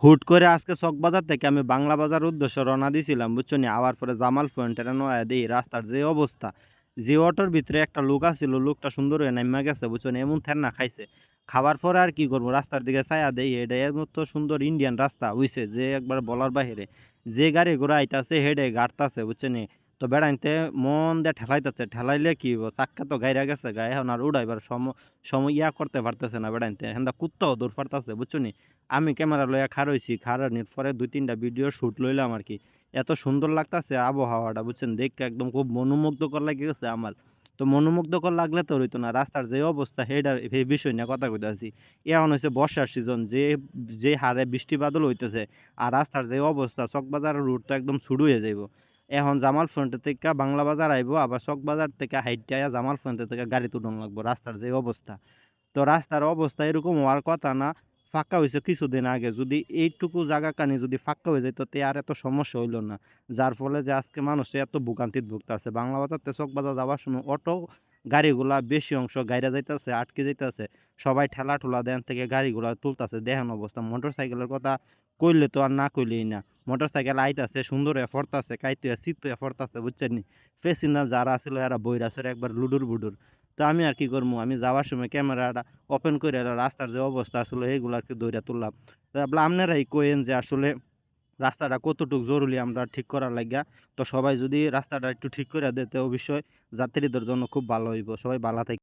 হুট করে আজকে চকবাজার থেকে আমি বাংলা বাজার উদ্দেশ্যে রওনা দিছিলাম, বুঝছো নি? আওয়ার পরে জামাল পয়েন্টের নয়া দেই রাস্তার যে অবস্থা, যে অটোর ভিতরে একটা লোক আছিল, লোকটা সুন্দর হয়ে নাইমা গেছে, বুঝছো নি? এমন ঠেন্না খাইছে। খাবার পরে আর কি করবো, রাস্তার দিকে চাইয়া দেই, এটা এর মতো সুন্দর ইন্ডিয়ান রাস্তা হইছে যে একবার বলার বাহিরে। যে গাড়ি ঘোড়া আইতাছে হেডে গাড়তাছে, বুঝছো নি? তো বেড়াইতে মন দিয়ে ঠেলাইতেছে, ঠেলাইলে কি হইবো, চাক্কা তো গাইরা গেছে গায়ে, এখন আর উড়াইবার সময় ইয়া করতে পারতেছে না বেড়াইতে, হেন্দা কুত্তাও দৌড় পারতাছে, বুঝছো নি? আমি ক্যামেরা লইয়া খাড়াইছি, খাড়ানির পরে ২-৩টা ভিডিও শুট লইলাম আরকি। এত সুন্দর লাগতাছে আবহাওয়াটা, বুঝছেন? দেখে একদম খুব মনোমুগ্ধকর লাগি গেছে আমার। তো মনোমুগ্ধকর লাগলে তো হইতো না, রাস্তার যে অবস্থা হেডার এই বিষয় নিয়ে কথা কইতাছি। এখন হইছে বর্ষার সিজন, যে হারে বৃষ্টি বাদল হইতেছে, আর রাস্তার যে অবস্থা, চকবাজারের রুট তো একদম শুরু হয়ে যাইব। এখন জামাল ফ্রন্টে থেকে বাংলা বাজার আইবো, আবার চকবাজার থেকে হাইট্যা আইয়া জামাল ফ্রন্টে থেকে গাড়ি তুলন লাগবো, রাস্তার যে অবস্থা। তো রাস্তার অবস্থা এরকম হওয়ার কথা না। ফাঁকা হইছে কিছুদিন আগে। যদি এইটুকু জায়গাখানি যদি ফাঁকা হয়ে যাইত তে আর এত সমস্যা হইল না। যার ফলে যে আজকে মানুষ এত ভোগান্তিতে ভুগতাছে। বাংলা বাজার থেকে চকবাজার যাওয়ার সময় অটো গাড়িগুলা বেশি অংশ গাইরা যাইতাছে, আটকে যাইতাছে। সবাই ঠেলা-ঠুলা দেন থেকে গাড়িগুলা তুলতাছে। দেখেন অবস্থা। মোটরসাইকেলের কথা কইলে তো আর না কইলেই না। মোটরসাইকেল আইতাছে, সুন্দর হয়ে ফরতাছে, কাইতে হয়ে চিত হয়ে ফরতাছে, বুঝছেন নি? প্যাসেঞ্জার যারা আছিল এরা বইরা সইরা একবার লুডুর-বুডুর। তো আমি আর কি করবো, আমি যাওয়ার সময় ক্যামেরাটা ওপেন করে রাস্তার যে অবস্থা আসলে এইগুলা একটু ধইরা তুললাম। তো ভাবলাম আপনারাই কইেন যে আসলে রাস্তাটা কতটুকু জরুরি আমরা ঠিক করার লাগিয়া। তো সবাই যদি রাস্তাটা একটু ঠিক করে দেয় তো অবশ্যই যাত্রীদের জন্য খুব ভালো হইব। সবাই ভালো থাইক